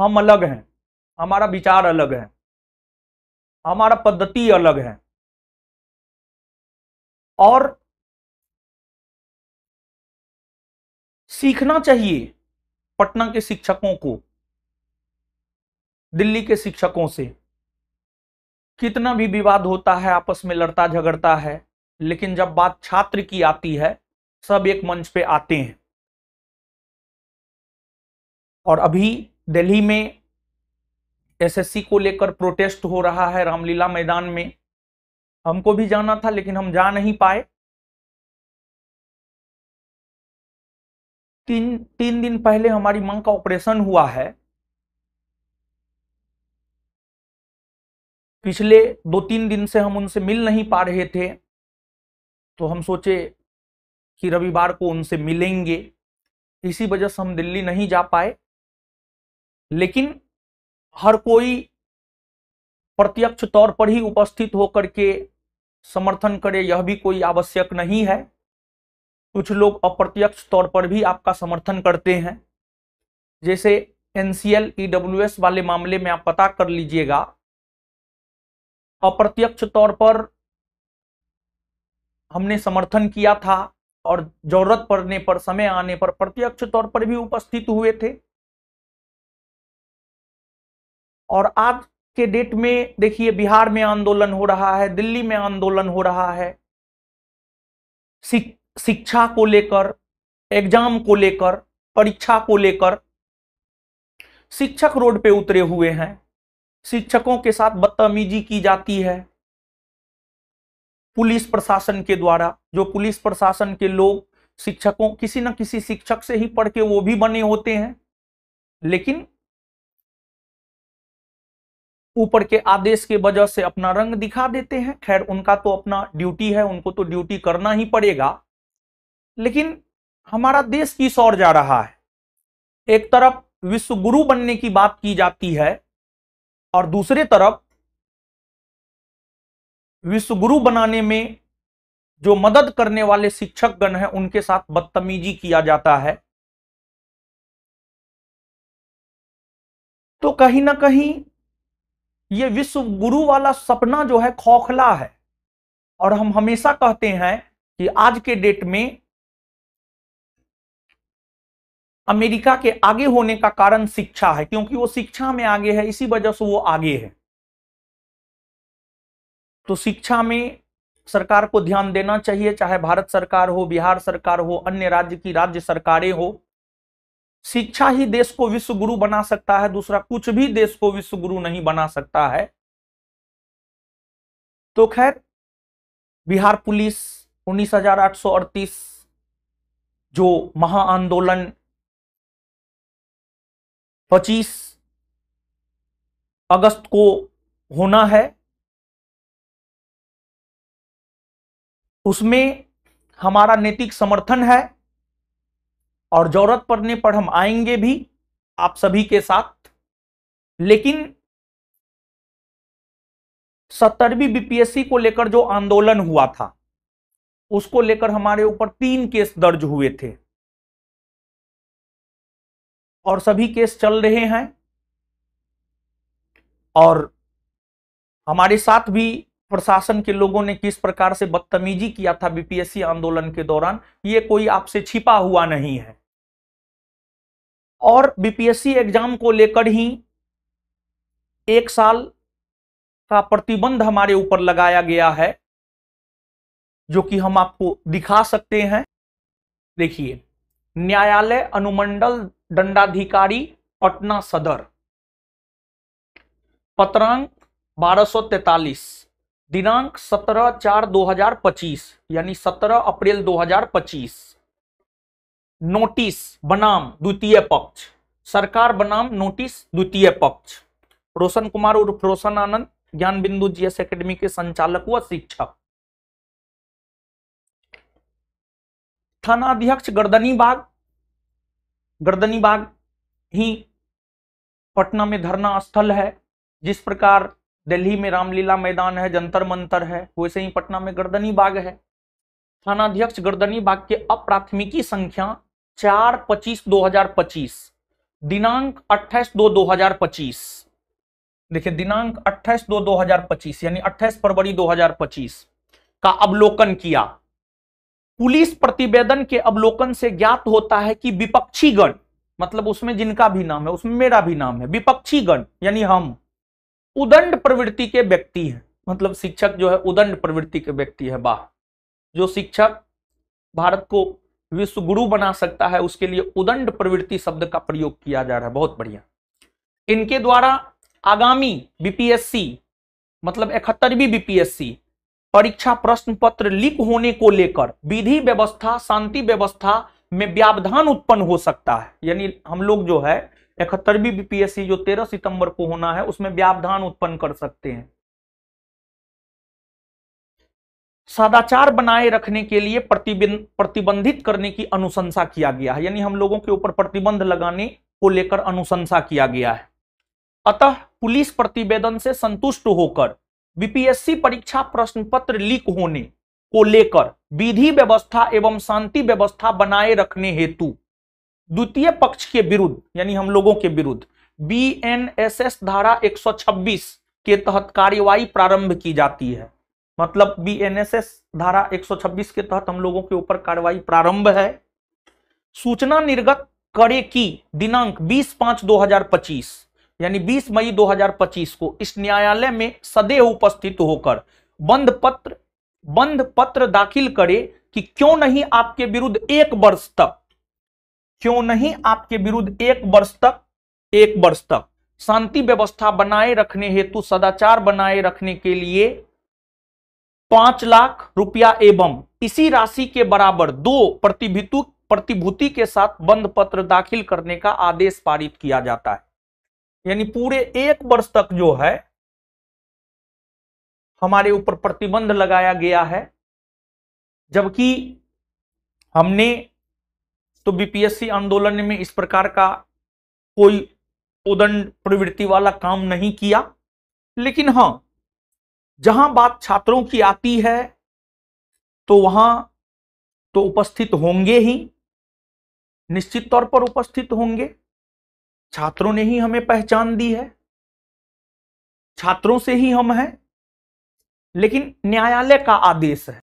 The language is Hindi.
हम अलग हैं, हमारा विचार अलग है, हमारा पद्धति अलग है। और सीखना चाहिए पटना के शिक्षकों को दिल्ली के शिक्षकों से। कितना भी विवाद होता है, आपस में लड़ता झगड़ता है, लेकिन जब बात छात्र की आती है सब एक मंच पे आते हैं। और अभी दिल्ली में एसएससी को लेकर प्रोटेस्ट हो रहा है रामलीला मैदान में। हमको भी जाना था लेकिन हम जा नहीं पाए। तीन दिन पहले हमारी मां का ऑपरेशन हुआ है। पिछले 2-3 दिन से हम उनसे मिल नहीं पा रहे थे, तो हम सोचे कि रविवार को उनसे मिलेंगे। इसी वजह से हम दिल्ली नहीं जा पाए। लेकिन हर कोई प्रत्यक्ष तौर पर ही उपस्थित होकर के समर्थन करे यह भी कोई आवश्यक नहीं है। कुछ लोग अप्रत्यक्ष तौर पर भी आपका समर्थन करते हैं। जैसे एनसीएल ईडब्ल्यूएस वाले मामले में आप पता कर लीजिएगा, अप्रत्यक्ष तौर पर हमने समर्थन किया था और जरूरत पड़ने पर, समय आने पर प्रत्यक्ष तौर पर भी उपस्थित हुए थे। और आज के डेट में देखिए, बिहार में आंदोलन हो रहा है, दिल्ली में आंदोलन हो रहा है, शिक्षा को लेकर, एग्जाम को लेकर, परीक्षा को लेकर शिक्षक रोड पे उतरे हुए हैं। शिक्षकों के साथ बदतमीजी की जाती है पुलिस प्रशासन के द्वारा। जो पुलिस प्रशासन के लोग शिक्षकों, किसी न किसी शिक्षक से ही पढ़ के वो भी बने होते हैं, लेकिन ऊपर के आदेश के वजह से अपना रंग दिखा देते हैं। खैर, उनका तो अपना ड्यूटी है, उनको तो ड्यूटी करना ही पड़ेगा। लेकिन हमारा देश किस ओर जा रहा है? एक तरफ विश्व गुरु बनने की बात की जाती है और दूसरी तरफ विश्व गुरु बनाने में जो मदद करने वाले शिक्षकगण हैं उनके साथ बदतमीजी किया जाता है। तो कहीं ना कहीं ये विश्व गुरु वाला सपना जो है खोखला है। और हम हमेशा कहते हैं कि आज के डेट में अमेरिका के आगे होने का कारण शिक्षा है, क्योंकि वो शिक्षा में आगे है, इसी वजह से वो आगे है। तो शिक्षा में सरकार को ध्यान देना चाहिए, चाहे भारत सरकार हो, बिहार सरकार हो, अन्य राज्य की राज्य सरकारें हो। शिक्षा ही देश को विश्व गुरु बना सकता है, दूसरा कुछ भी देश को विश्व गुरु नहीं बना सकता है। तो खैर, बिहार पुलिस 19,838 जो महाआंदोलन 25 अगस्त को होना है, उसमें हमारा नैतिक समर्थन है और जरूरत पड़ने पर हम आएंगे भी आप सभी के साथ। लेकिन 70वीं बीपीएससी को लेकर जो आंदोलन हुआ था, उसको लेकर हमारे ऊपर 3 केस दर्ज हुए थे और सभी केस चल रहे हैं। और हमारे साथ भी प्रशासन के लोगों ने किस प्रकार से बदतमीजी किया था बीपीएससी आंदोलन के दौरान, ये कोई आपसे छिपा हुआ नहीं है। और बीपीएससी एग्जाम को लेकर ही 1 साल का प्रतिबंध हमारे ऊपर लगाया गया है, जो कि हम आपको दिखा सकते हैं। देखिए, न्यायालय अनुमंडल दंडाधिकारी पटना सदर, पत्रांक 1243, दिनांक 17/4/2025 यानी 17 अप्रैल 2025। नोटिस बनाम द्वितीय पक्ष, सरकार बनाम नोटिस द्वितीय पक्ष। रोशन कुमार उर्फ रोशन आनंद, ज्ञान बिंदु जीएस एकेडमी के संचालक व शिक्षक। थानाध्यक्ष गर्दनीबाग ही पटना में धरना स्थल है। जिस प्रकार दिल्ली में रामलीला मैदान है, जंतर मंतर है, वैसे ही पटना में गर्दनीबाग है। थानाध्यक्ष गर्दनीबाग के अप्राथमिकी संख्या 4/25/2025 दिनांक 28/2/2025, देखिए दिनांक 28/2/2025 यानी 28 फरवरी 2025 का अवलोकन किया। पुलिस प्रतिवेदन के अवलोकन से ज्ञात होता है कि विपक्षी गण, मतलब उसमें जिनका भी नाम है उसमें मेरा भी नाम है, विपक्षी गण यानी हम उदंड प्रवृत्ति के व्यक्ति हैं। मतलब शिक्षक जो है उदंड प्रवृत्ति के व्यक्ति है। वाह, जो शिक्षक भारत को विश्व गुरु बना सकता है उसके लिए उदंड प्रवृत्ति शब्द का प्रयोग किया जा रहा है। बहुत बढ़िया। इनके द्वारा आगामी बीपीएससी मतलब 71वीं बीपीएससी परीक्षा प्रश्न पत्र लीक होने को लेकर विधि व्यवस्था शांति व्यवस्था में व्यवधान उत्पन्न हो सकता है। यानी हम लोग जो है 71वीं बीपीएससी जो 13 सितंबर को होना है उसमें व्यवधान उत्पन्न कर सकते हैं। सदाचार बनाए रखने के लिए प्रतिबंधित करने की अनुशंसा किया गया है। यानी हम लोगों के ऊपर प्रतिबंध लगाने को लेकर अनुशंसा किया गया है। अतः पुलिस प्रतिवेदन से संतुष्ट होकर बीपीएससी परीक्षा प्रश्न पत्र लीक होने को लेकर विधि व्यवस्था एवं शांति व्यवस्था बनाए रखने हेतु द्वितीय पक्ष के विरुद्ध यानी हम लोगों के विरुद्ध बीएनएसएस धारा 126 के तहत कार्यवाही प्रारंभ की जाती है। मतलब बीएनएसएस धारा 126 के तहत हम लोगों के ऊपर कार्रवाई प्रारंभ है। सूचना निर्गत करे कि दिनांक 20/5/2025 यानी 20 मई 2025 को इस न्यायालय में सदैव उपस्थित होकर बंद पत्र दाखिल करे कि क्यों नहीं आपके विरुद्ध 1 वर्ष तक शांति व्यवस्था बनाए रखने हेतु सदाचार बनाए रखने के लिए 5 लाख रुपया एवं इसी राशि के बराबर 2 प्रतिभूति के साथ बंद पत्र दाखिल करने का आदेश पारित किया जाता है। यानी पूरे 1 वर्ष तक जो है हमारे ऊपर प्रतिबंध लगाया गया है। जबकि हमने तो बीपीएससी आंदोलन में इस प्रकार का कोई उदंड प्रवृत्ति वाला काम नहीं किया। लेकिन हां, जहां बात छात्रों की आती है तो वहां तो उपस्थित होंगे ही, निश्चित तौर पर उपस्थित होंगे। छात्रों ने ही हमें पहचान दी है, छात्रों से ही हम हैं। लेकिन न्यायालय का आदेश है,